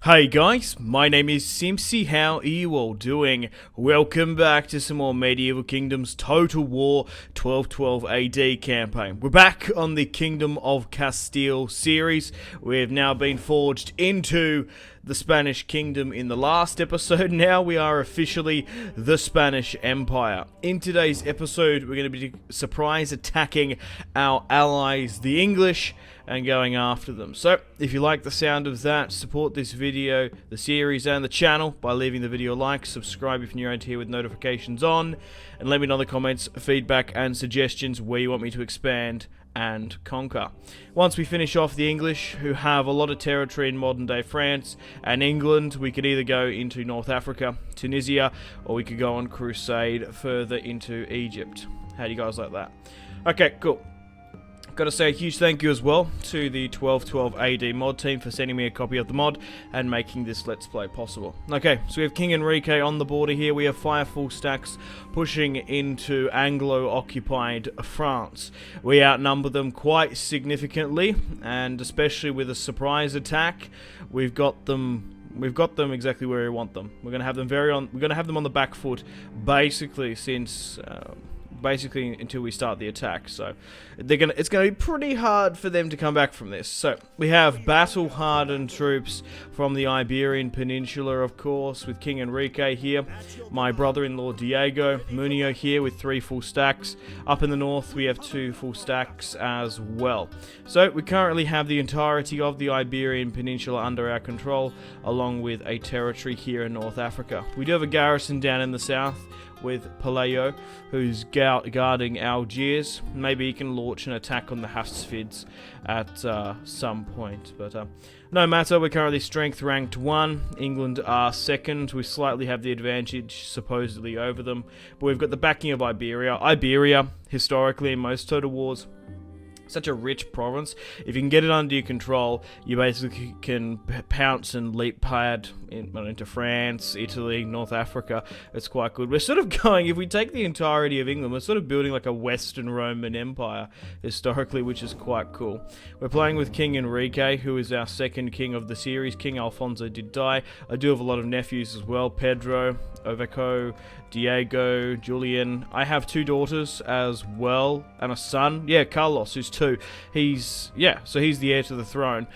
Hey guys, my name is Simpzy. How are you all doing? Welcome back to some more Medieval Kingdoms Total War 1212 AD campaign. We're back on the Kingdom of Castile series. We've now been forged into the Spanish Kingdom in the last episode. Now we are officially the Spanish Empire. In today's episode, we're going to be surprise attacking our allies, the English, and going after them. So, if you like the sound of that, support this video, the series, and the channel by leaving the video a like, subscribe if you're around here with notifications on, and let me know in the comments feedback and suggestions where you want me to expand and conquer. Once we finish off the English, who have a lot of territory in modern day France and England, we could either go into North Africa, Tunisia, or we could go on crusade further into Egypt. How do you guys like that? Okay, cool. Got to say a huge thank you as well to the 1212 AD mod team for sending me a copy of the mod and making this Let's Play possible. Okay, so we have King Enrique on the border here. We have 5 full stacks pushing into Anglo-occupied France. We outnumber them quite significantly, and especially with a surprise attack, we've got them exactly where we want them. We're gonna have them on the back foot, basically until we start the attack. So it's gonna be pretty hard for them to come back from this. So we have battle hardened troops from the Iberian Peninsula, of course, with King Enrique here, my brother-in-law Diego Munio here with 3 full stacks. Up in the north we have 2 full stacks as well. So we currently have the entirety of the Iberian Peninsula under our control, along with a territory here in North Africa. We do have a garrison down in the south with Palaio, who's guarding Algiers. Maybe he can launch an attack on the Hafsids at some point, but no matter. We're currently strength ranked 1. England are 2nd. We slightly have the advantage supposedly over them, but we've got the backing of Iberia. Iberia, historically in most total wars, such a rich province. If you can get it under your control, you basically can pounce and leap pad into France, Italy, North Africa. It's quite good. We're sort of going, if we take the entirety of England, we're sort of building like a Western Roman Empire historically, which is quite cool. We're playing with King Enrique, who is our 2nd king of the series. King Alfonso did die. I do have a lot of nephews as well. Pedro, Oveco, Diego, Julian. I have 2 daughters as well, and a son. Yeah, Carlos, who's 2. He's the heir to the throne.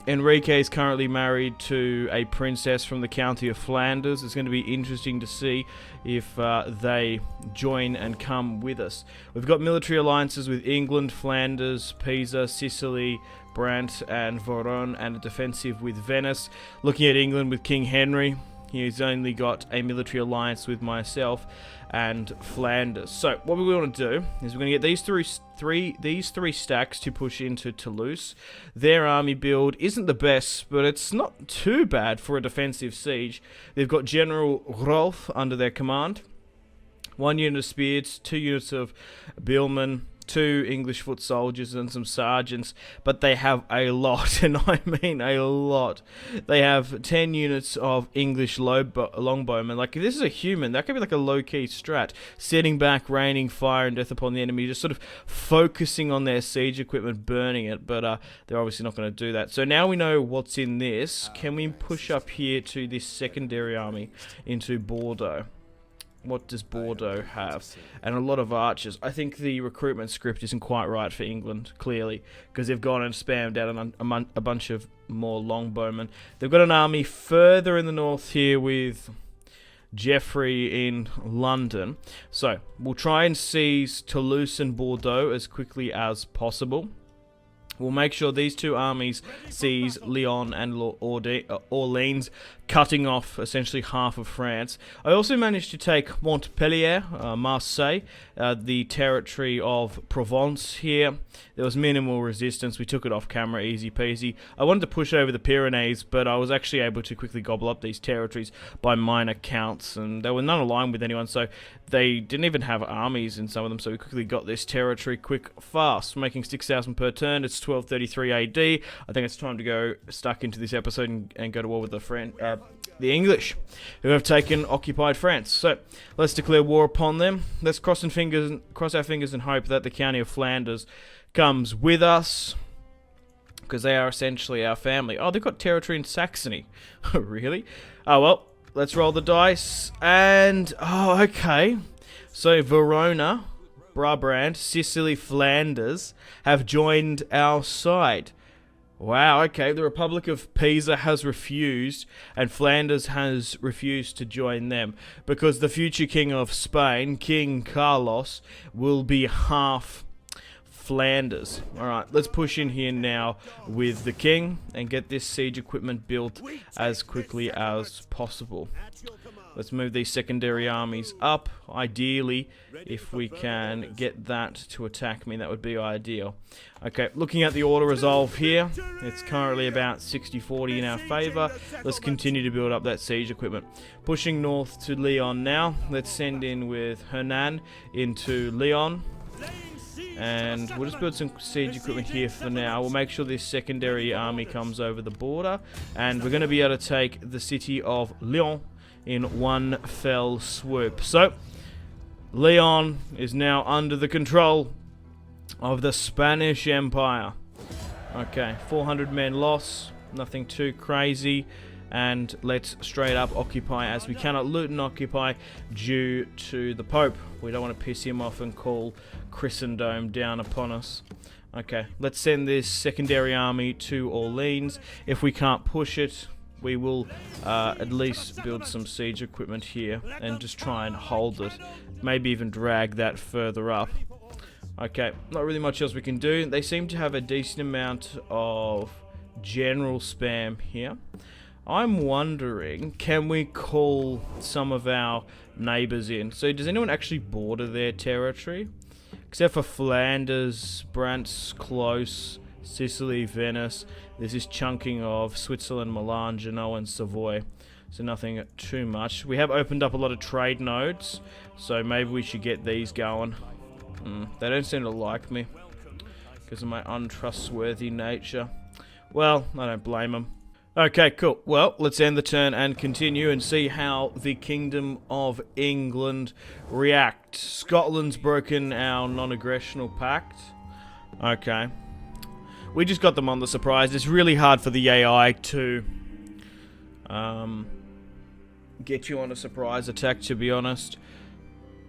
Enrique is currently married to a princess from the county of Flanders. It's going to be interesting to see if they join and come with us. We've got military alliances with England, Flanders, Pisa, Sicily, Brant, and Voron, and a defensive with Venice. Looking at England with King Henry, he's only got a military alliance with myself and Flanders. So what we want to do is we're going to get these three stacks to push into Toulouse. Their army build isn't the best, but it's not too bad for a defensive siege. They've got General Rolf under their command, 1 unit of spears, 2 units of billmen, 2 English foot soldiers, and some sergeants, but they have a lot, and I mean a lot. They have 10 units of English longbowmen. Like, if this is a human, that could be like a low-key strat. Sitting back, raining fire and death upon the enemy, just sort of focusing on their siege equipment, burning it, but they're obviously not going to do that. So now we know what's in this. Can we push up here to this secondary army into Bordeaux? What does Bordeaux have? And a lot of archers. I think the recruitment script isn't quite right for England, clearly, because they've gone and spammed out a bunch of more longbowmen. They've got an army further in the north here with Geoffrey in London. So we'll try and seize Toulouse and Bordeaux as quickly as possible. We'll make sure these 2 armies seize Lyon and Orleans, cutting off essentially half of France. I also managed to take Montpellier, Marseille, the territory of Provence here. There was minimal resistance. We took it off camera, easy peasy. I wanted to push over the Pyrenees, but I was actually able to quickly gobble up these territories by minor counts, and they were none aligned with anyone, so they didn't even have armies in some of them, so we quickly got this territory fast, making 6,000 per turn. It's 1233 AD. I think it's time to go stuck into this episode and go to war with the English, who have occupied France. So let's declare war upon them. Let's cross our fingers and hope that the county of Flanders comes with us. because they are essentially our family. Oh, they've got territory in Saxony. Really? Oh, well, let's roll the dice. And, oh, okay. So, Verona, Brabant, Sicily, Flanders have joined our side. Wow, okay, the Republic of Pisa has refused, and Flanders has refused to join them, because the future King of Spain, King Carlos, will be half Flanders. Alright, let's push in here now with the King, and get this siege equipment built as quickly as possible. Let's move these secondary armies up. Ideally, if we can get that to attack me, that would be ideal. Okay, looking at the auto resolve here, it's currently about 60-40 in our favour. Let's continue to build up that siege equipment. Pushing north to Lyon now. Let's send in with Hernan into Lyon. And we'll just build some siege equipment here for now. We'll make sure this secondary army comes over the border. And we're going to be able to take the city of Lyon in one fell swoop. So, Lyon is now under the control of the Spanish Empire. Okay, 400 men loss, nothing too crazy, and let's straight up occupy, as we cannot loot and occupy due to the Pope. We don't want to piss him off and call Christendom down upon us. Okay, let's send this secondary army to Orleans. If we can't push it, we will at least build some siege equipment here and just try and hold it. Maybe even drag that further up. Okay, not really much else we can do. They seem to have a decent amount of general spam here. I'm wondering, can we call some of our neighbours in? So does anyone actually border their territory? Except for Flanders, Brant's close, Sicily, Venice. There's this chunking of Switzerland, Milan, Genoa, and Savoy. So nothing too much. We have opened up a lot of trade nodes, so maybe we should get these going. They don't seem to like me because of my untrustworthy nature. Well, I don't blame them. Okay, cool. Well, let's end the turn and continue and see how the Kingdom of England react. Scotland's broken our non-aggressional pact. Okay. We just got them on the surprise. It's really hard for the AI to get you on a surprise attack, to be honest.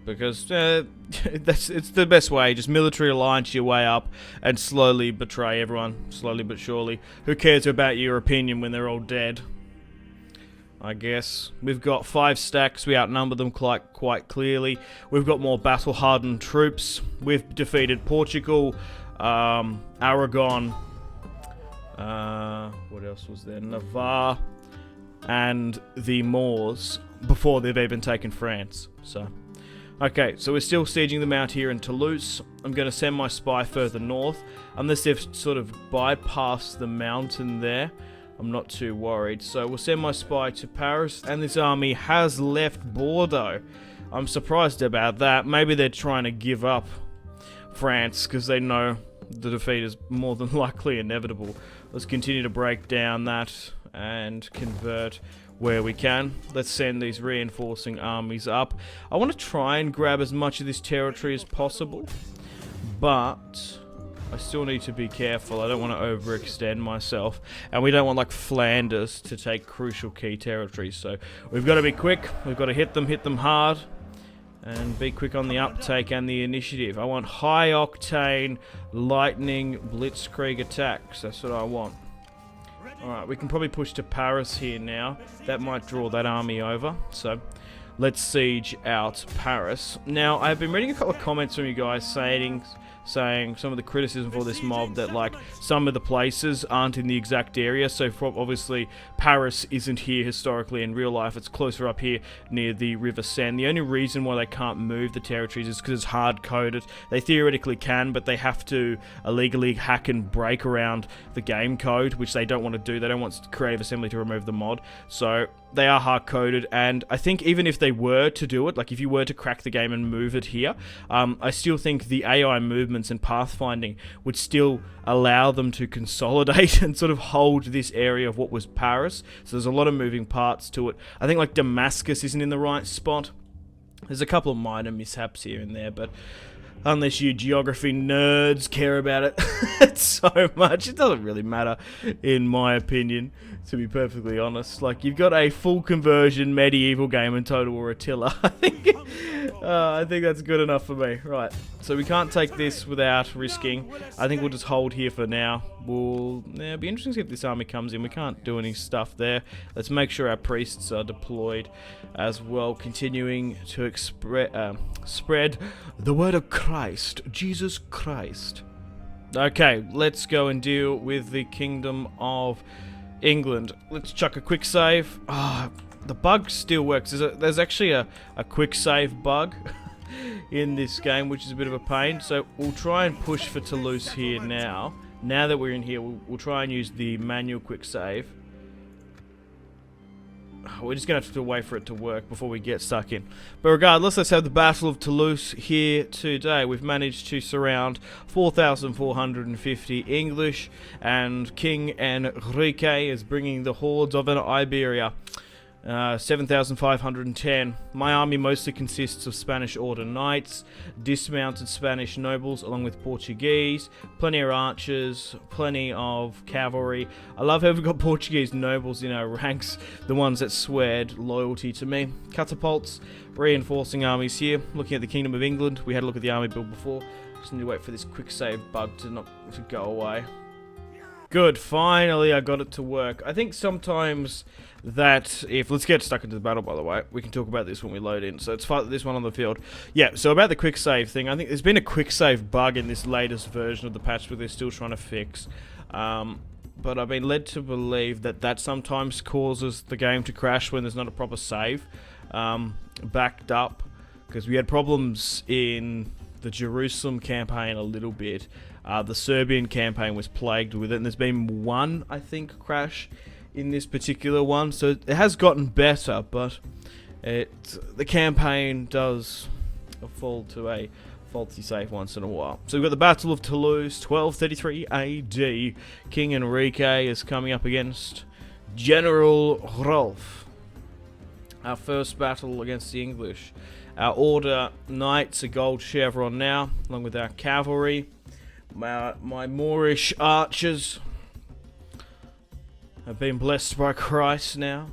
Because it's the best way. Just military alliance your way up and slowly betray everyone, slowly but surely. Who cares about your opinion when they're all dead? I guess. We've got 5 stacks. We outnumber them quite clearly. We've got more battle-hardened troops. We've defeated Portugal, Aragon, what else was there? Navarre, and the Moors before they've even taken France. So, okay, so we're still sieging them out here in Toulouse. I'm going to send my spy further north, unless they've sort of bypassed the mountain there. I'm not too worried. So we'll send my spy to Paris, and this army has left Bordeaux. I'm surprised about that. Maybe they're trying to give up France because they know the defeat is more than likely inevitable. Let's continue to break down that and convert where we can. Let's send these reinforcing armies up. I want to try and grab as much of this territory as possible, but I still need to be careful. I don't want to overextend myself, and we don't want like Flanders to take crucial key territories. So we've got to be quick. We've got to hit them hard, and be quick on the uptake and the initiative. I want high octane lightning blitzkrieg attacks. That's what I want. Alright, we can probably push to Paris here now. That might draw that army over. So let's siege out Paris. Now, I've been reading a couple of comments from you guys saying some of the criticism for this mob, that like some of the places aren't in the exact area. So obviously Paris isn't here historically in real life. It's closer up here near the River Seine. The only reason why they can't move the territories is because it's hard coded. They theoretically can, but they have to illegally hack and break around the game code, which they don't want to do. They don't want Creative Assembly to remove the mod. So they are hard coded, and I think even if they were to do it, like if you were to crack the game and move it here, I still think the AI movements and pathfinding would still allow them to consolidate and sort of hold this area of what was Paris. So there's a lot of moving parts to it. I think like Damascus isn't in the right spot. There's a couple of minor mishaps here and there, but Unless you geography nerds care about it so much. It doesn't really matter, in my opinion, to be perfectly honest. Like, you've got a full conversion medieval game in Total War Attila. I think that's good enough for me. Right, so we can't take this without risking. I think we'll just hold here for now. It'll be interesting to see if this army comes in. We can't do any stuff there. Let's make sure our priests are deployed as well, continuing to spread the word of Christ, Jesus Christ. Okay, let's go and deal with the Kingdom of England. Let's chuck a quick save. The bug still works. There's actually a quick save bug in this game, which is a bit of a pain. So we'll try and push for Toulouse here now. Now that we're in here, we'll try and use the manual quick save. We're just going to have to wait for it to work before we get stuck in. But regardless, let's have the Battle of Toulouse here today. We've managed to surround 4,450 English, and King Enrique is bringing the hordes of an Iberia. 7,510. My army mostly consists of Spanish Order Knights, dismounted Spanish nobles along with Portuguese, plenty of archers, plenty of cavalry. I love how we've got Portuguese nobles in our ranks, the ones that sweared loyalty to me. Catapults, reinforcing armies here. Looking at the Kingdom of England, we had a look at the army build before. Just need to wait for this quick save bug to go away. Good, finally I got it to work. I think sometimes that let's get stuck into the battle, by the way. We can talk about this when we load in. So let's fight this one on the field. Yeah, so about the quick save thing, I think there's been a quick save bug in this latest version of the patch that they're still trying to fix. But I've been led to believe that sometimes causes the game to crash when there's not a proper save backed up. Because we had problems in the Jerusalem campaign a little bit. The Serbian campaign was plagued with it, and there's been one, I think, crash in this particular one. So it has gotten better, but the campaign does fall to a faulty save once in a while. So we've got the Battle of Toulouse, 1233 AD. King Enrique is coming up against General Rolf. Our first battle against the English. Our Order Knights, a gold chevron now, along with our cavalry. My Moorish archers have been blessed by Christ now.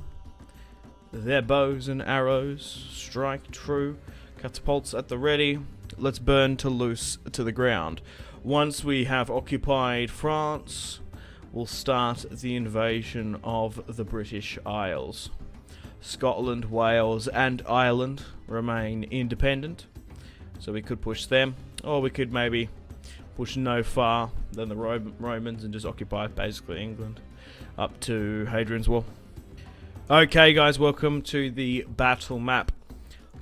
Their bows and arrows strike true. Catapults at the ready. Let's burn Toulouse to the ground. Once we have occupied France, we'll start the invasion of the British Isles. Scotland, Wales, and Ireland remain independent, so we could push them, or we could maybe push no far than the Romans and just occupy basically England up to Hadrian's Wall. Okay guys, welcome to the battle map.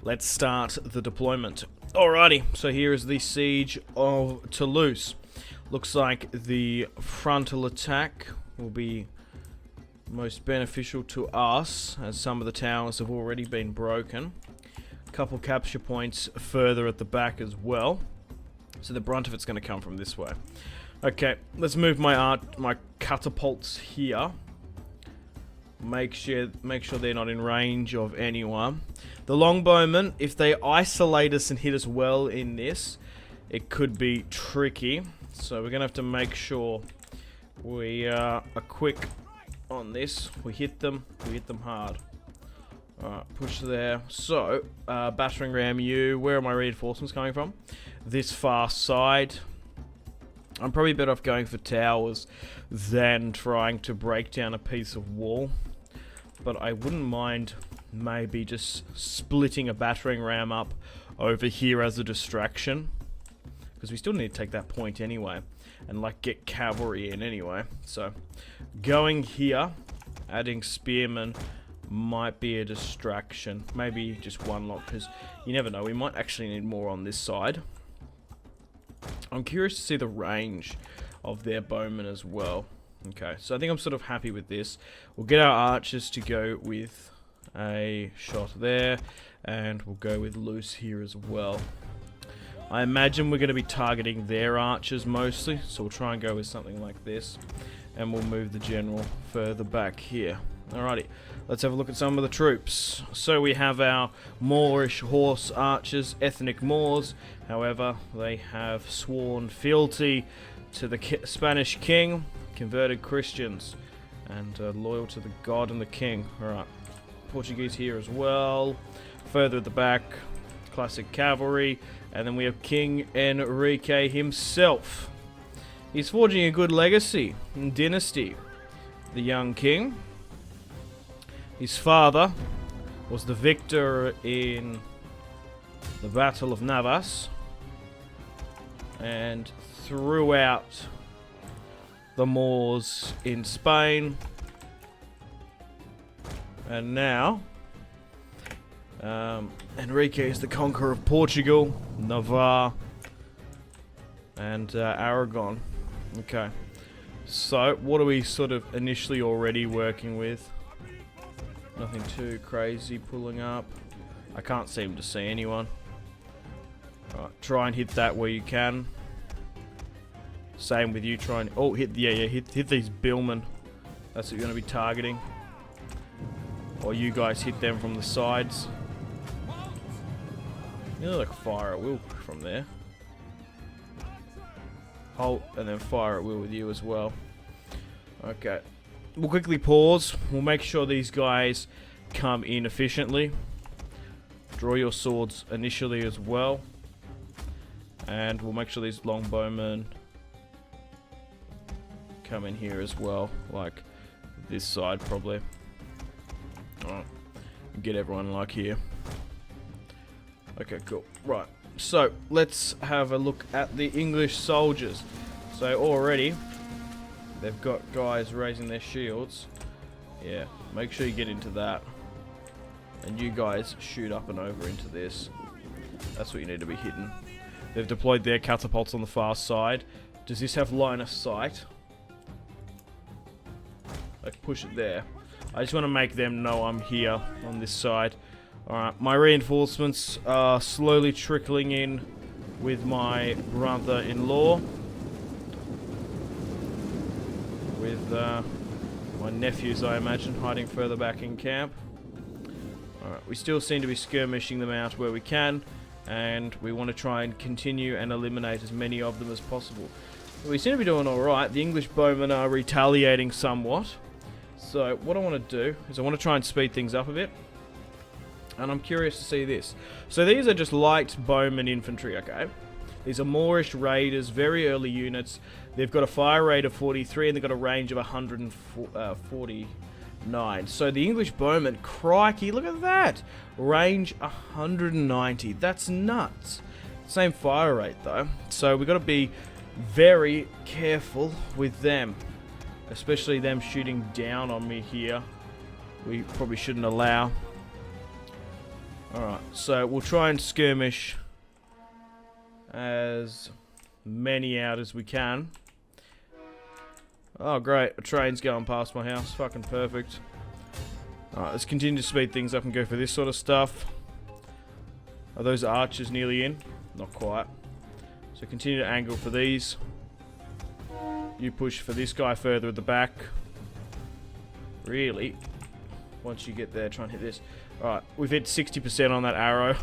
Let's start the deployment. Alrighty, so here is the siege of Toulouse. Looks like the frontal attack will be most beneficial to us, as some of the towers have already been broken. A couple capture points further at the back as well. So the brunt of it's going to come from this way. Okay, let's move my catapults here. Make sure they're not in range of anyone. The longbowmen, if they isolate us and hit us well in this, it could be tricky. So we're going to have to make sure we are quick on this. We hit them hard. Alright, push there. So, battering ram U, where are my reinforcements coming from? This far side. I'm probably better off going for towers than trying to break down a piece of wall. But I wouldn't mind maybe just splitting a battering ram up over here as a distraction. Because we still need to take that point anyway. And like get cavalry in anyway. So, going here, adding spearmen might be a distraction. Maybe just one lot, because you never know. We might actually need more on this side. I'm curious to see the range of their bowmen as well. Okay, so I think I'm sort of happy with this. We'll get our archers to go with a shot there, and we'll go with loose here as well. I imagine we're going to be targeting their archers mostly, so we'll try and go with something like this, and we'll move the general further back here. Alrighty, let's have a look at some of the troops. So we have our Moorish horse archers, ethnic Moors. However, they have sworn fealty to the Spanish king, converted Christians, and loyal to the God and the king. Alright, Portuguese here as well. Further at the back, classic cavalry. And then we have King Enrique himself. He's forging a good legacy and dynasty. The young king. His father was the victor in the Battle of Navas and threw out the Moors in Spain. And now Enrique is the conqueror of Portugal, Navarre, and Aragon. Okay, so what are we sort of initially already working with? Nothing too crazy pulling up. I can't seem to see anyone. Alright, try and hit that where you can. Same with you, try and... Oh, hit these billmen. That's what you're going to be targeting. Or you guys hit them from the sides. You know, like fire at will from there. Hold, and then fire at will with you as well. Okay. We'll quickly pause. We'll make sure these guys come in efficiently. Draw your swords initially as well. And we'll make sure these longbowmen come in here as well. Like this side probably. Alright. Get everyone like here. Okay, cool. Right. So, let's have a look at the English soldiers. So already... they've got guys raising their shields. Yeah, make sure you get into that. And you guys shoot up and over into this. That's what you need to be hitting. They've deployed their catapults on the far side. Does this have line of sight? Like, push it there. I just want to make them know I'm here on this side. Alright, my reinforcements are slowly trickling in with my brother-in-law. With my nephews, I imagine, hiding further back in camp. Alright, we still seem to be skirmishing them out where we can, and we want to try and continue and eliminate as many of them as possible. We seem to be doing alright. The English bowmen are retaliating somewhat. So what I want to do is I want to try and speed things up a bit. And I'm curious to see this. So these are just light bowman infantry, okay? These are Moorish raiders, very early units. They've got a fire rate of 43 and they've got a range of 149. So the English bowmen, crikey, look at that! Range 190. That's nuts. Same fire rate though. So we've got to be very careful with them. Especially them shooting down on me here. We probably shouldn't allow. Alright, so we'll try and skirmish as many out as we can. Oh great, a train's going past my house. Fucking perfect. Alright, let's continue to speed things up and go for this sort of stuff. Are those archers nearly in? Not quite. So continue to angle for these. You push for this guy further at the back. Really? Once you get there, try and hit this. Alright, we've hit 60% on that arrow.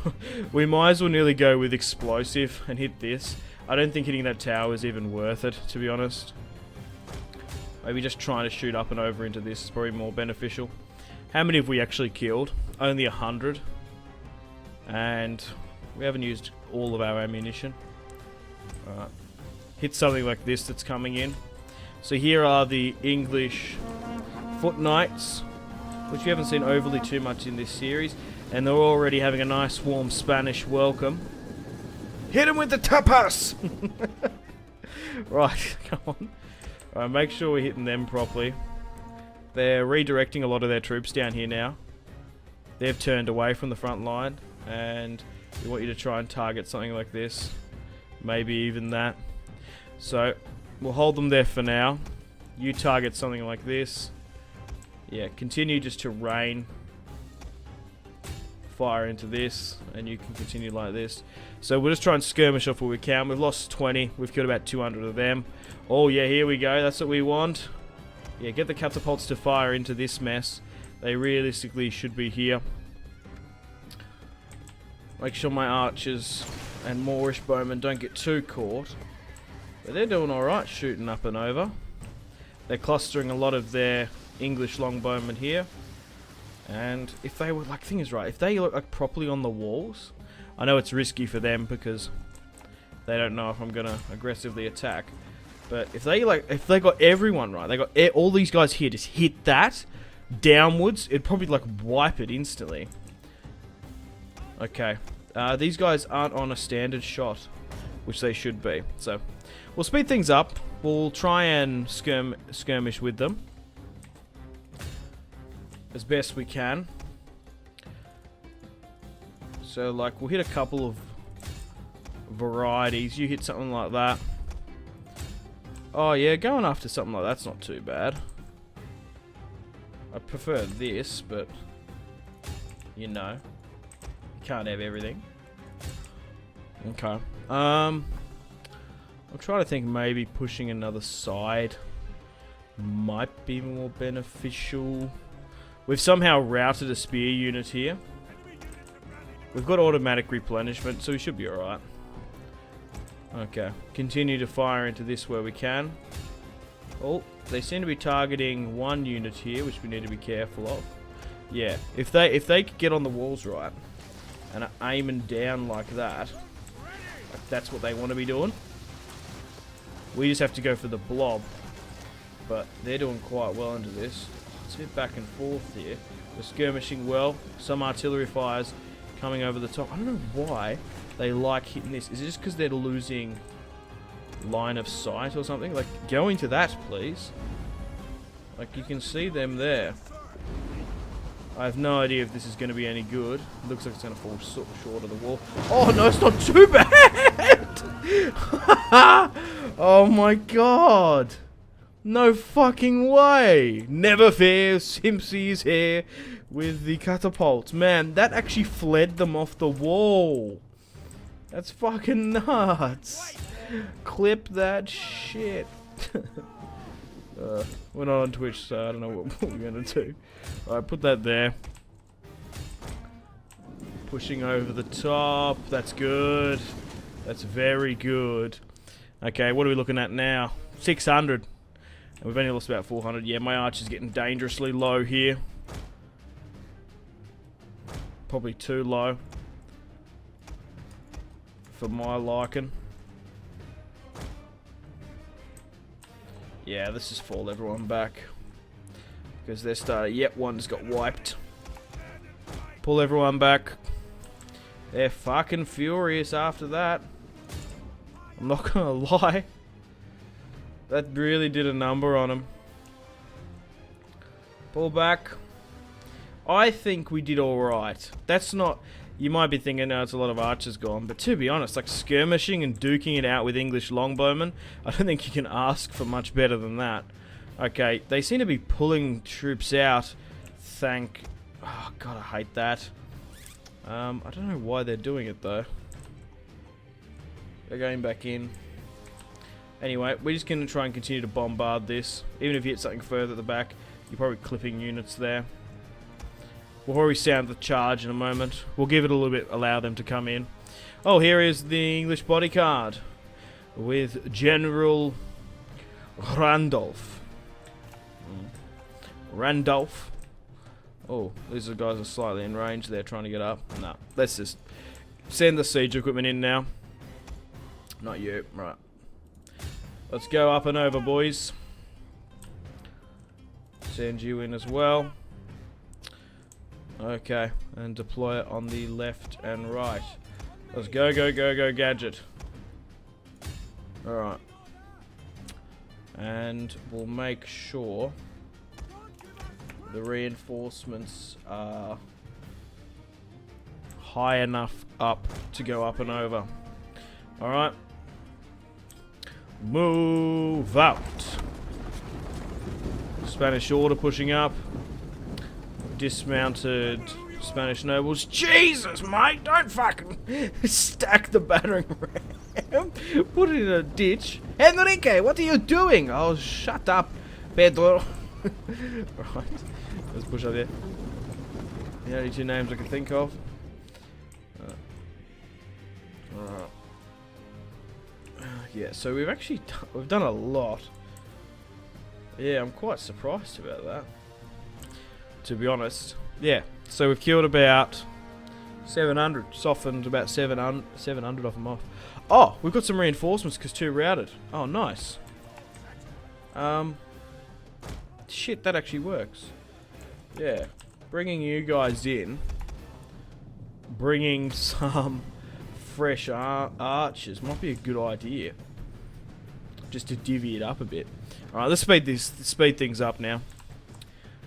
We might as well nearly go with explosive and hit this. I don't think hitting that tower is even worth it, to be honest. Maybe just trying to shoot up and over into this is probably more beneficial. How many have we actually killed? Only 100. And we haven't used all of our ammunition. Alright. Hit something like this that's coming in. So here are the English foot knights, which we haven't seen overly too much in this series, and they're already having a nice warm Spanish welcome. Hit them with the tapas! Right, come on. Alright, make sure we're hitting them properly. They're redirecting a lot of their troops down here now. They've turned away from the front line, and we want you to try and target something like this. Maybe even that. So, we'll hold them there for now. You target something like this. Yeah, continue just to rain fire into this, and you can continue like this. So we'll just try and skirmish off where we can. We've lost 20. We've killed about 200 of them. Oh yeah, here we go. That's what we want. Yeah, get the catapults to fire into this mess, They realistically should be here. Make sure my archers and Moorish bowmen don't get too caught. But they're doing alright shooting up and over. They're clustering a lot of their English longbowmen here. And if they were, like, thing is right, if they look like properly on the walls, I know it's risky for them because they don't know if I'm gonna aggressively attack. But if they got everyone right, they got all these guys here, just hit that downwards, it'd probably like wipe it instantly. Okay, these guys aren't on a standard shot, which they should be. So we'll speed things up. We'll try and skirmish with them as best we can. So, like, we'll hit a couple of varieties. You hit something like that. Oh, yeah, going after something like that's not too bad. I prefer this, but, you know, you can't have everything. Okay. I'm trying to think maybe pushing another side might be more beneficial. We've somehow routed a spear unit here. We've got automatic replenishment, so we should be alright. Okay, continue to fire into this where we can. Oh, they seem to be targeting one unit here, which we need to be careful of. Yeah, if they could get on the walls right and are aiming down like that, like that's what they want to be doing. We just have to go for the blob, but they're doing quite well into this. It's a bit back and forth here. We're skirmishing well. Some artillery fires coming over the top. I don't know why they like hitting this. Is it just because they're losing line of sight or something? Like, go into that, please. Like, you can see them there. I have no idea if this is going to be any good. It looks like it's going to fall short of the wall. Oh, no, it's not too bad! Oh, my God. No fucking way. Never fear, Simpzy is here with the catapults. Man, that actually fled them off the wall. That's fucking nuts. Clip that shit. We're not on Twitch, so I don't know what we're gonna do. Alright, put that there. Pushing over the top. That's good. That's very good. Okay, what are we looking at now? 600. And we've only lost about 400. Yeah, my archer's getting dangerously low here. Probably too low for my liking. Yeah, let's just fall everyone back. Because they're starting. Yep, one just got wiped. Pull everyone back. They're fucking furious after that. I'm not gonna lie. That really did a number on them. Pull back. I think we did alright. That's not... You might be thinking, no, it's a lot of archers gone. But to be honest, like skirmishing and duking it out with English longbowmen, I don't think you can ask for much better than that. Okay, they seem to be pulling troops out. Oh, God, I hate that. I don't know why they're doing it, though. They're going back in. Anyway, we're just going to try and continue to bombard this. Even if you hit something further at the back, you're probably clipping units there. We'll probably sound the charge in a moment. We'll give it a little bit, allow them to come in. Oh, here is the English bodyguard with General Randolph. Randolph. Oh, these guys are slightly in range. They're trying to get up. No, let's just send the siege equipment in now. Not you, right. Let's go up and over, boys. Send you in as well. Okay, and deploy it on the left and right. Let's go, go, go, go, gadget. Alright. And we'll make sure the reinforcements are high enough up to go up and over. Alright. Move out. Spanish order pushing up. Dismounted Spanish nobles. Jesus, mate, don't fucking stack the battering ram. Put it in a ditch. Enrique, what are you doing? Oh, shut up, Pedro. Right, let's push up there. The only two names I can think of. Yeah, so we've done a lot. Yeah, I'm quite surprised about that, to be honest. Yeah, so we've killed about 700, softened about 700 of them off. Oh, we've got some reinforcements because 2 routed. Oh, nice. Shit, that actually works. Yeah, bringing you guys in, bringing some fresh archers might be a good idea, just to divvy it up a bit. All right, let's speed things up now,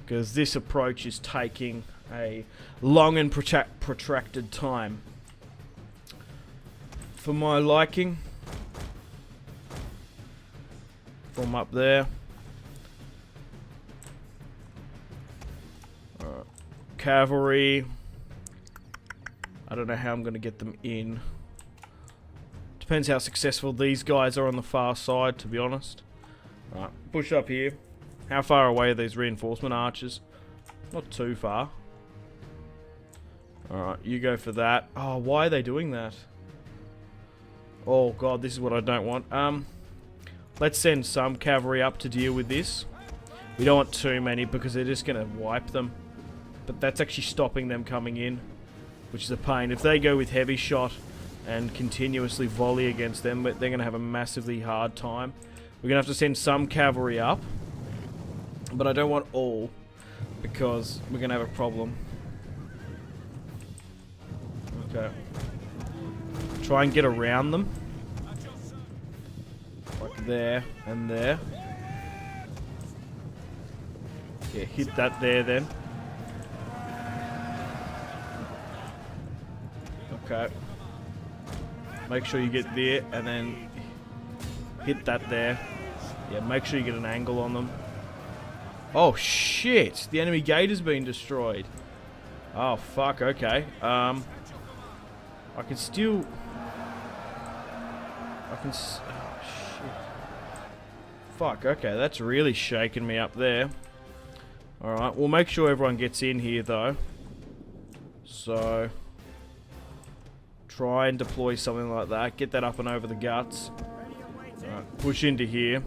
because this approach is taking a long and protracted time for my liking. From up there. Alright. Cavalry. I don't know how I'm going to get them in. Depends how successful these guys are on the far side, to be honest. Alright, push up here. How far away are these reinforcement archers? Not too far. Alright, you go for that. Oh, why are they doing that? Oh god, this is what I don't want. Let's send some cavalry up to deal with this. We don't want too many because they're just going to wipe them. But that's actually stopping them coming in, which is a pain. If they go with heavy shot and continuously volley against them, they're going to have a massively hard time. We're going to have to send some cavalry up. But I don't want all, because we're going to have a problem. Okay. Try and get around them. Like there and there. Yeah, hit that there then. Okay. Make sure you get there and then hit that there. Yeah, make sure you get an angle on them. Oh shit! The enemy gate has been destroyed. Oh fuck, okay. I can still... oh shit. Fuck, okay, that's really shaking me up there. Alright, we'll make sure everyone gets in here though. So... try and deploy something like that. Get that up and over the guts. Alright, push into here.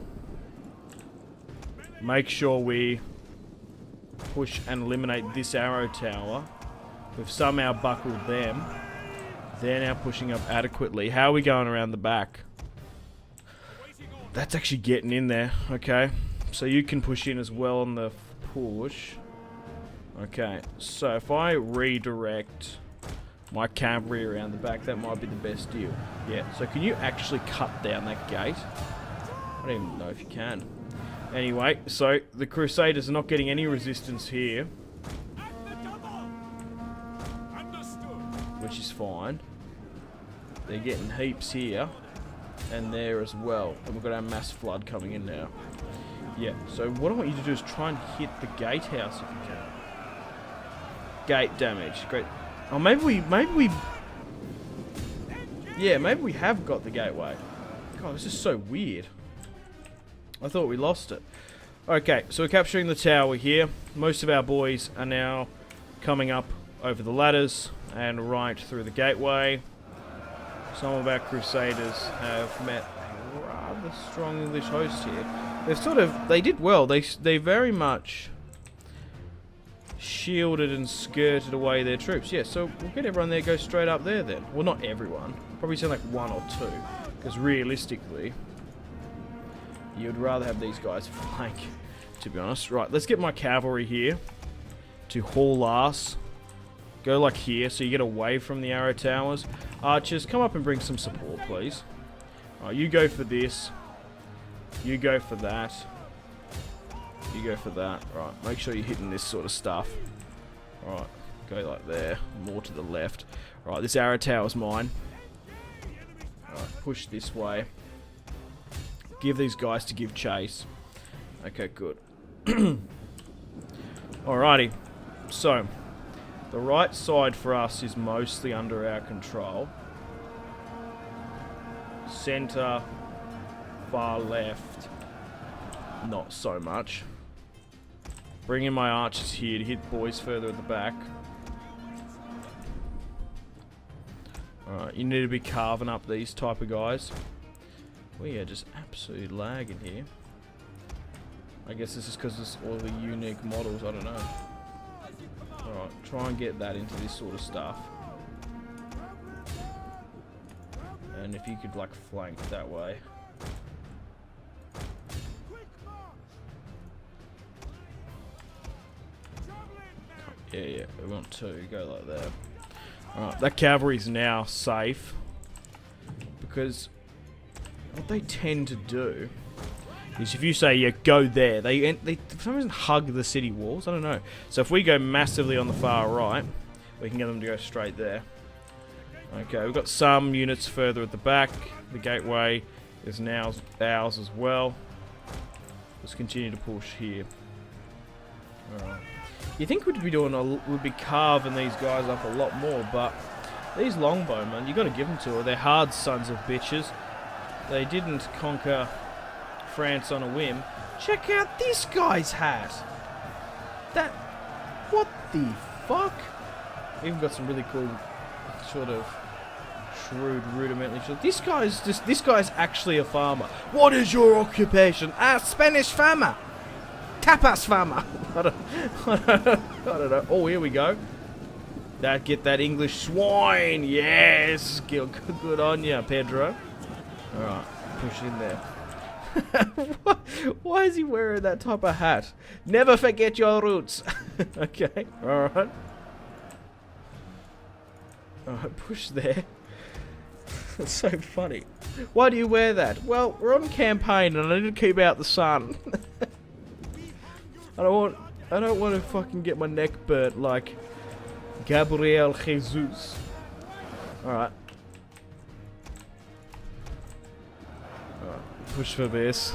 Make sure we push and eliminate this arrow tower. We've somehow buckled them. They're now pushing up adequately. How are we going around the back? That's actually getting in there. Okay. So you can push in as well on the push. Okay. So if I redirect my cavalry around the back, that might be the best deal. Yeah. So can you actually cut down that gate? I don't even know if you can. Anyway, so the Crusaders are not getting any resistance here, which is fine. They're getting heaps here and there as well, and we've got our mass flood coming in now. Yeah, so what I want you to do is try and hit the gatehouse if you can. Gate damage, great. Oh, maybe we have got the gateway. God, this is so weird. I thought we lost it. Okay, so we're capturing the tower here. Most of our boys are now coming up over the ladders and right through the gateway. Some of our Crusaders have met a rather strong English host here. They did well. They very much shielded and skirted away their troops. Yeah, so we'll get everyone there, go straight up there then. Well, not everyone. Probably send like 1 or 2. Because realistically... you'd rather have these guys flank, to be honest. Right, let's get my cavalry here to haul ass. Go like here, so you get away from the arrow towers. Archers, come up and bring some support, please. Alright, you go for this. You go for that. You go for that. Right, make sure you're hitting this sort of stuff. Alright, go like there. More to the left. Right, this arrow tower's mine. Alright, push this way. Give these guys to give chase. Okay, good. Alrighty. So, the right side for us is mostly under our control. Center, far left, not so much. Bring in my archers here to hit boys further at the back. Alright, you need to be carving up these type of guys. We are just absolute lagging here. I guess this is because it's all the unique models, I don't know. Alright, try and get that into this sort of stuff. And if you could like flank that way. Yeah, we want to go like that. Alright, that cavalry's now safe. Because what they tend to do is if you say, yeah, go there, they for some reason hug the city walls. I don't know. So if we go massively on the far right, we can get them to go straight there. Okay, we've got some units further at the back. The gateway is now ours as well. Let's continue to push here. Alright. You think we'd be carving these guys up a lot more, but these longbowmen, you got to give them to her. They're hard sons of bitches. They didn't conquer France on a whim. Check out this guy's hat. That, what the fuck? Even got some really cool, sort of shrewd, rudimentary. This guy's actually a farmer. What is your occupation? A Spanish farmer. Tapas farmer. I don't know. Oh, here we go. Get that English swine. Yes. Good on ya, Pedro. Alright, push in there. Why is he wearing that type of hat? Never forget your roots. Okay, alright. Alright, push there. That's so funny. Why do you wear that? Well, we're on campaign and I need to keep out the sun. I don't want to fucking get my neck burnt like Gabriel Jesus. Alright. Push for this.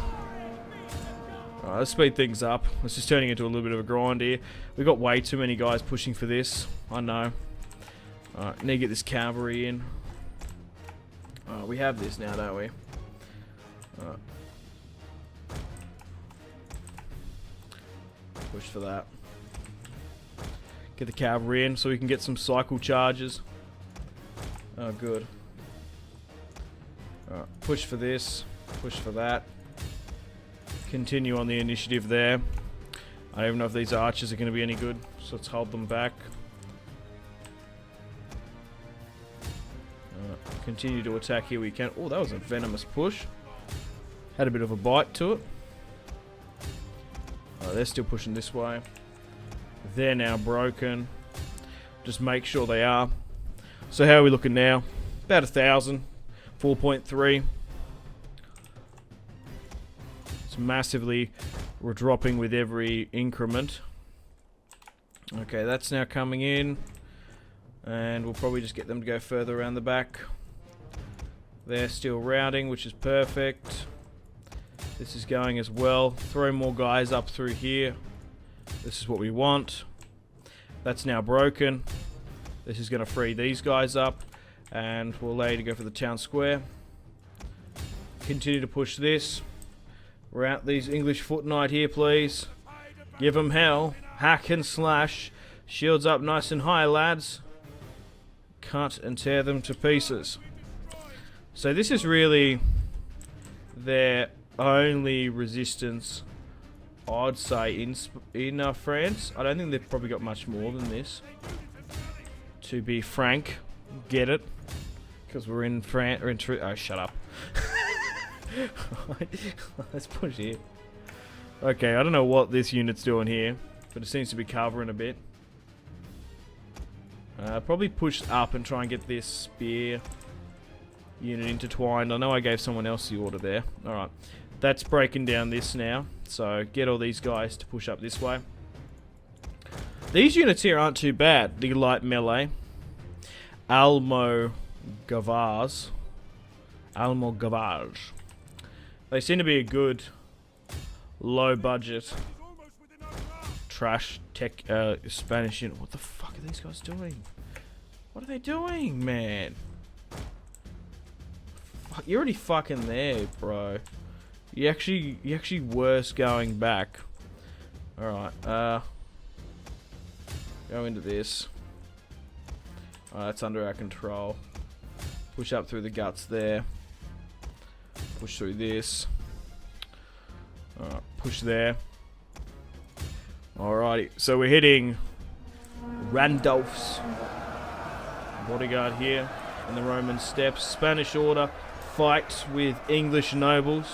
Alright, let's speed things up. It's just turning into a little bit of a grind here. We've got way too many guys pushing for this. I know. Alright, need to get this cavalry in. We have this now, don't we? Alright. Push for that. Get the cavalry in so we can get some cycle charges. Oh, good. Alright, push for this. Push for that. Continue on the initiative there. I don't even know if these archers are going to be any good, so let's hold them back. Continue to attack here we can. Oh, that was a venomous push. Had a bit of a bite to it. They're still pushing this way. They're now broken. Just make sure they are. So how are we looking now? About 1,000. 4.3. It's massively. We're dropping with every increment. Okay, that's now coming in. And we'll probably just get them to go further around the back. They're still routing, which is perfect. This is going as well. Throw more guys up through here. This is what we want. That's now broken. This is going to free these guys up. And we'll allow you to go for the town square. Continue to push this. Rout these English foot knight here, please. Give them hell. Hack and slash. Shields up nice and high, lads. Cut and tear them to pieces. So this is really their only resistance, I'd say, in France. I don't think they've probably got much more than this. To be frank, get it? Because we're in France. Oh, shut up. Let's push here. Okay, I don't know what this unit's doing here, but it seems to be covering a bit. Probably push up and try and get this spear unit intertwined. I know I gave someone else the order there. Alright, that's breaking down this now. So get all these guys to push up this way. These units here aren't too bad. The light melee. Almogavars. They seem to be a good low budget trash tech Spanish unit. What the fuck are these guys doing? What are they doing, man? Fuck, you're already fucking there, bro. You actually worse going back. Alright, go into this. Alright, that's under our control. Push up through the guts there. Push through this. Alright, push there. Alrighty, so we're hitting Randolph's bodyguard here in the Roman steps. Spanish order fights with English nobles.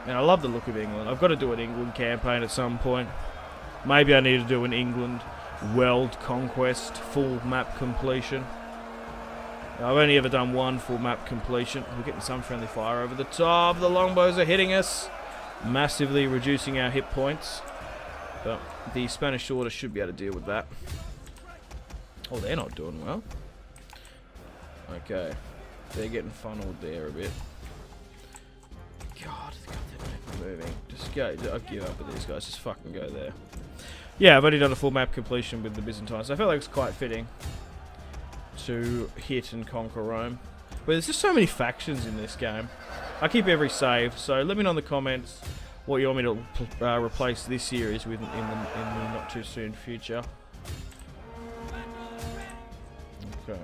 And I love the look of England. I've got to do an England campaign at some point. Maybe I need to do an England world conquest full map completion. I've only ever done one full map completion. We're getting some friendly fire over the top. The longbows are hitting us, massively reducing our hit points. But the Spanish order should be able to deal with that. Oh, they're not doing well. Okay, they're getting funneled there a bit. God, they're moving. Just go. I'll give up with these guys. Just fucking go there. Yeah, I've only done a full map completion with the Byzantines. So I felt like it's quite fitting to hit and conquer Rome. But there's just so many factions in this game. I keep every save, so let me know in the comments what you want me to replace this series with in the not too soon future. Okay.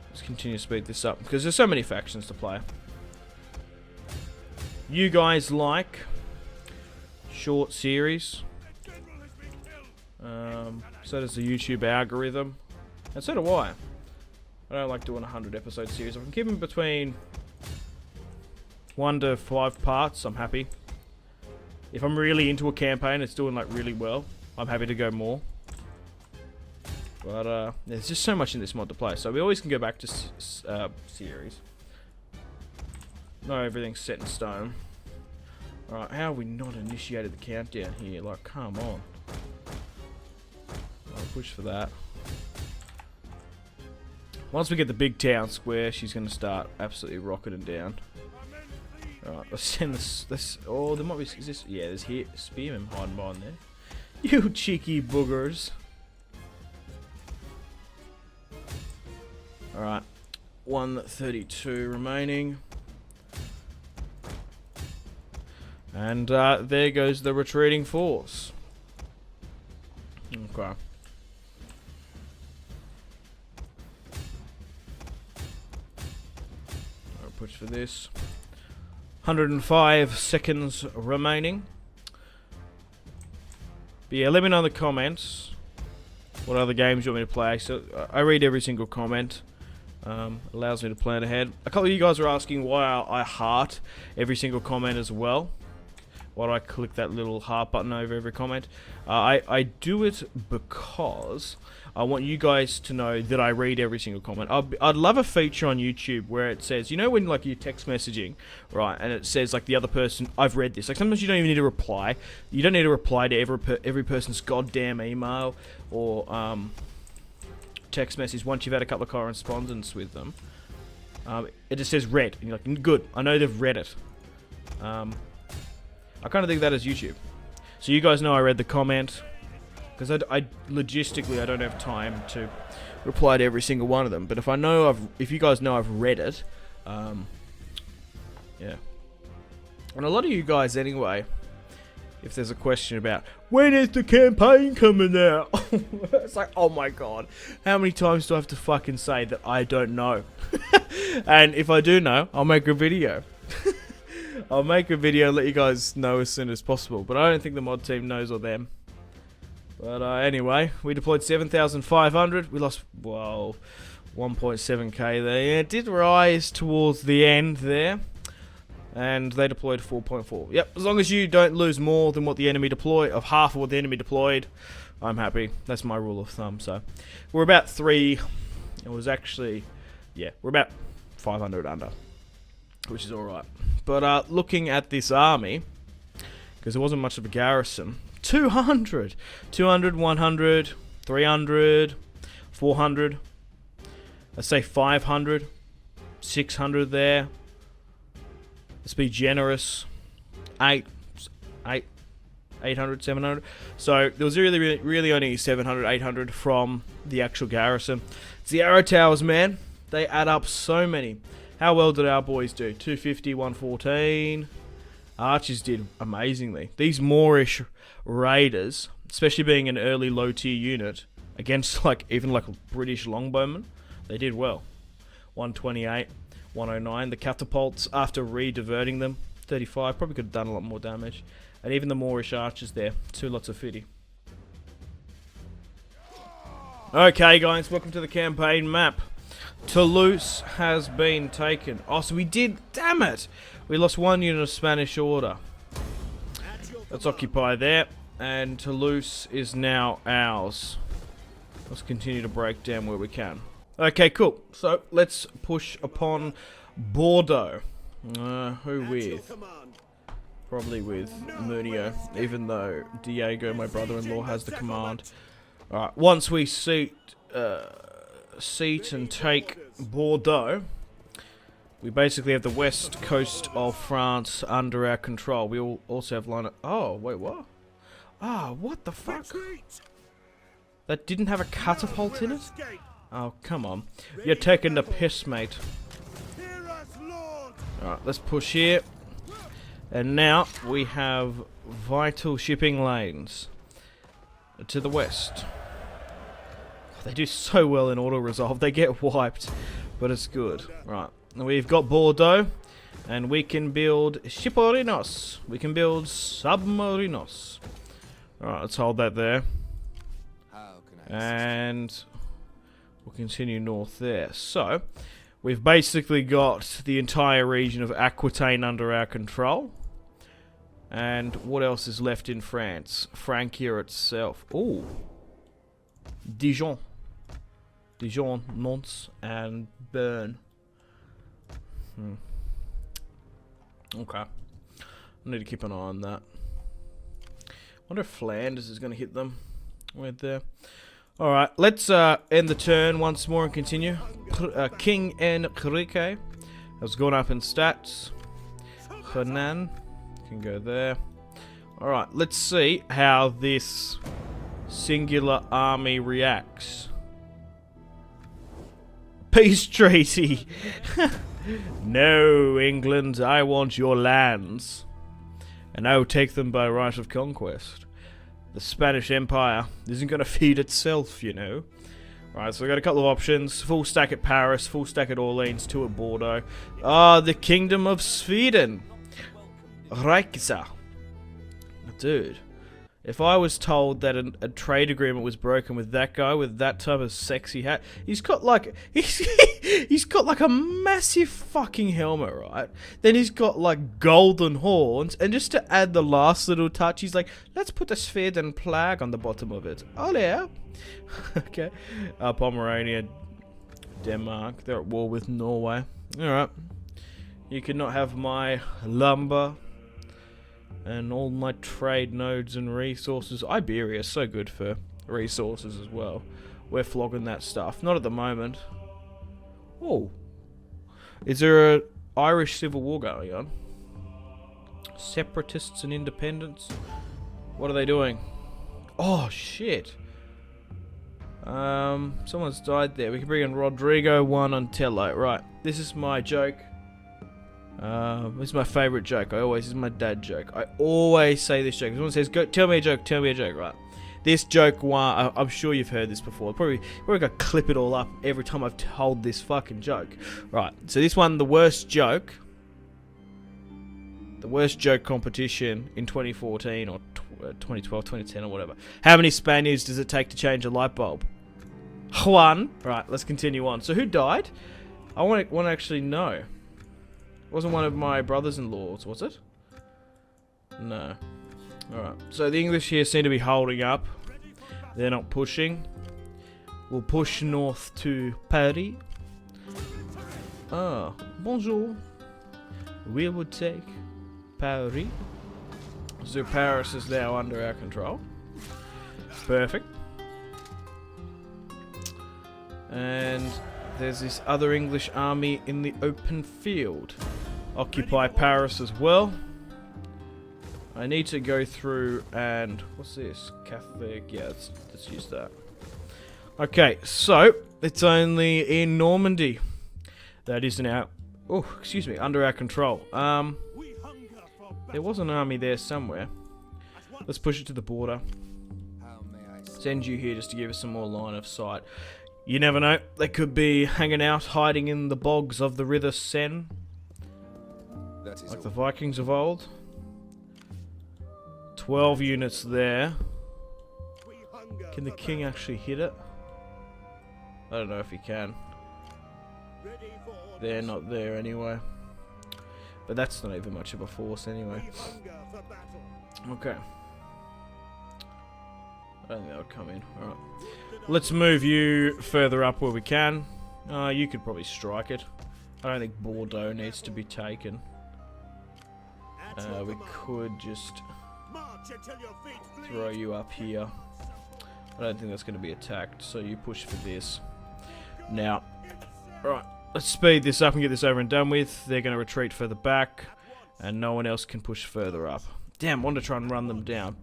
Let's continue to speed this up because there's so many factions to play. You guys like short series. So does the YouTube algorithm. And so do I. I don't like doing a 100 episode series. If I can keep them between 1 to 5 parts, I'm happy. If I'm really into a campaign, it's doing like really well, I'm happy to go more. But there's just so much in this mod to play, so we always can go back to series. No, everything's set in stone. Alright, how have we not initiated the countdown here? Like, come on. I'll push for that. Once we get the big town square, she's going to start absolutely rocketing down. Alright, let's send this. Oh, there might be. Is this? Yeah, there's here. Spearmen hiding behind there. You cheeky boogers. Alright, 132 remaining. And there goes the retreating force. Okay. I'll push for this. 105 seconds remaining. But yeah, let me know in the comments what other games you want me to play. So I read every single comment. Allows me to plan ahead. A couple of you guys are asking why I heart every single comment as well. Why do I click that little heart button over every comment? I do it because I want you guys to know that I read every single comment. I'd love a feature on YouTube where it says, you know when like you're text messaging, right, and it says like the other person, I've read this. Like sometimes you don't even need to reply. You don't need to reply to every person's goddamn email or text message once you've had a couple of correspondence with them. It just says read, and you're like, good, I know they've read it. I kind of think that as YouTube. So you guys know I read the comment. Because I logistically, I don't have time to reply to every single one of them. But if I know if you guys know I've read it, yeah. And a lot of you guys anyway, if there's a question about, when is the campaign coming out? It's like, oh my god. How many times do I have to fucking say that I don't know? And if I do know, I'll make a video. I'll make a video and let you guys know as soon as possible. But I don't think the mod team knows or them. But anyway, we deployed 7,500. We lost, well, 1.7k there. Yeah, it did rise towards the end there. And they deployed 4.4. Yep, as long as you don't lose more than what the enemy deployed, of half of what the enemy deployed, I'm happy. That's my rule of thumb. So we're about 3. It was actually, yeah, we're about 500 under, which is alright. But looking at this army, because there wasn't much of a garrison, 200, 100, 300, 400, let's say 500, 600 there. Let's be generous, 800, 700. So there was really only 700, 800 from the actual garrison. It's the arrow towers, man. They add up so many. How well did our boys do? 250, 114. Archers did amazingly. These Moorish raiders, especially being an early low tier unit against like even like a British longbowman, they did well. 128, 109. The catapults, after re-diverting them, 35. Probably could have done a lot more damage. And even the Moorish archers there, 2 lots of 50. Okay, guys, welcome to the campaign map. Toulouse has been taken. Oh, so we did... Damn it! We lost 1 unit of Spanish order. Let's occupy there. And Toulouse is now ours. Let's continue to break down where we can. Okay, cool. So, let's push upon Bordeaux. Who with? Probably with Murnio, even though Diego, my brother-in-law, has the command. Alright, once we seat and take Bordeaux, we basically have the west coast of France under our control. We will also have line of... Oh, wait, what? Ah, what the fuck? That didn't have a catapult in it? Oh, come on. You're taking the piss, mate. Alright, let's push here. And now we have vital shipping lanes to the west. They do so well in auto-resolve. They get wiped, but it's good. Right, we've got Bordeaux, and we can build shiporinos. We can build submarinos. Alright, let's hold that there. And we'll continue north there. So, we've basically got the entire region of Aquitaine under our control. And what else is left in France? Francia itself. Ooh. Dijon. Dijon, Nantes, and Bern. Okay. I need to keep an eye on that. Wonder if Flanders is going to hit them. Right there. Alright, let's end the turn once more and continue. King Enrique has gone up in stats. Hernan can go there. Alright, let's see how this singular army reacts. Peace treaty. No, England, I want your lands, and I will take them by right of conquest. The Spanish Empire isn't going to feed itself, you know. Right, so we got a couple of options. Full stack at Paris, full stack at Orleans, 2 at Bordeaux. The Kingdom of Sweden. Reconquista. Dude, if I was told that a trade agreement was broken with that guy with that type of sexy hat, he's got like he's got like a massive fucking helmet, right? Then he's got like golden horns, and just to add the last little touch, he's like, let's put a Sweden flag on the bottom of it. Oh yeah. Okay. Pomerania, Denmark, they're at war with Norway. All right. You cannot have my lumber and all my trade nodes and resources. Iberia is so good for resources as well. We're flogging that stuff. Not at the moment. Oh. Is there an Irish civil war going on? Separatists and independents? What are they doing? Oh, shit. Someone's died there. We can bring in Rodrigo Juan Antello. Right. This is my joke. This is my favourite joke. This is my dad joke. I always say this joke. If someone says, "Go, tell me a joke," right? This joke, I'm sure you've heard this before. Probably gotta clip it all up every time I've told this fucking joke. Right, so this one, the worst joke competition in 2014 or 2012, 2010 or whatever. How many Spaniards does it take to change a light bulb? 1. Right, let's continue on. So who died? I want to actually know. It wasn't one of my brothers-in-laws, was it? No. Alright, so the English here seem to be holding up. They're not pushing. We'll push north to Paris. Ah, bonjour. We will take Paris. So Paris is now under our control. Perfect. And there's this other English army in the open field. Occupy Paris as well. I need to go through and... What's this? Catholic? Yeah, let's use that. Okay, so it's only in Normandy that is now... Oh, excuse me, under our control. There was an army there somewhere. Let's push it to the border. Send you here just to give us some more line of sight. You never know. They could be hanging out, hiding in the bogs of the River Seine. Like the Vikings of old. 12 units there. Can the king actually hit it? I don't know if he can. They're not there anyway. But that's not even much of a force anyway. Okay. I don't think that would come in. Alright. Let's move you further up where we can. You could probably strike it. I don't think Bordeaux needs to be taken. We could just throw you up here. I don't think that's going to be attacked, so you push for this. Now, right, let's speed this up and get this over and done with. They're going to retreat further back, and no one else can push further up. Damn, I wanted to try and run them down.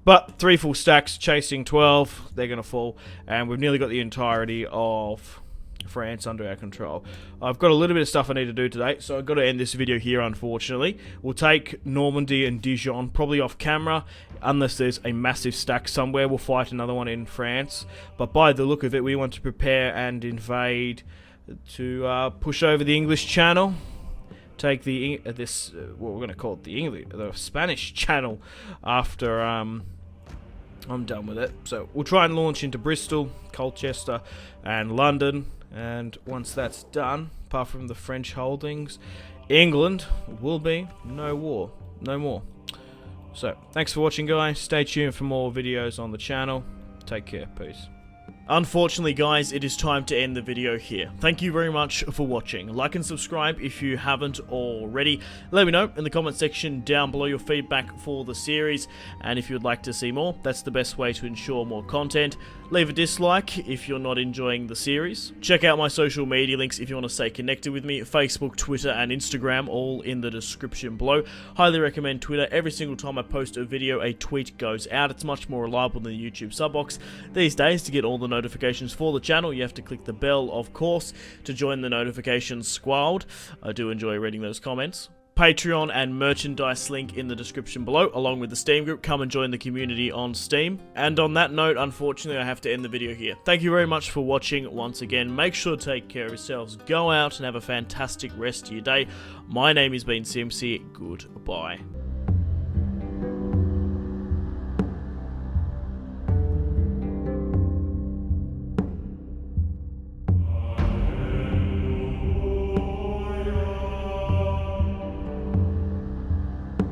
But 3 full stacks, chasing 12, they're going to fall, and we've nearly got the entirety of France under our control. I've got a little bit of stuff I need to do today, so I've got to end this video here, unfortunately. We'll take Normandy and Dijon probably off camera, unless there's a massive stack somewhere. We'll fight another one in France, but by the look of it, we want to prepare and invade to push over the English Channel. Take the what we're going to call it the Spanish Channel after I'm done with it. So we'll try and launch into Bristol, Colchester, and London. And once that's done, apart from the French holdings, England will be no war, no more. So thanks for watching, guys. Stay tuned for more videos on the channel. Take care. Peace. Unfortunately, guys, it is time to end the video here. Thank you very much for watching. Like and subscribe if you haven't already. Let me know in the comment section down below your feedback for the series, and if you would like to see more, that's the best way to ensure more content. Leave a dislike if you're not enjoying the series. Check out my social media links if you want to stay connected with me. Facebook, Twitter, and Instagram, all in the description below. Highly recommend Twitter. Every single time I post a video, a tweet goes out. It's much more reliable than the YouTube sub box. These days, to get all the notifications for the channel, you have to click the bell, of course, to join the notifications squad. I do enjoy reading those comments. Patreon and merchandise link in the description below, along with the Steam group. Come and join the community on Steam. And on that note, unfortunately, I have to end the video here. Thank you very much for watching once again. Make sure to take care of yourselves. Go out and have a fantastic rest of your day. My name has been Simpzy. Goodbye.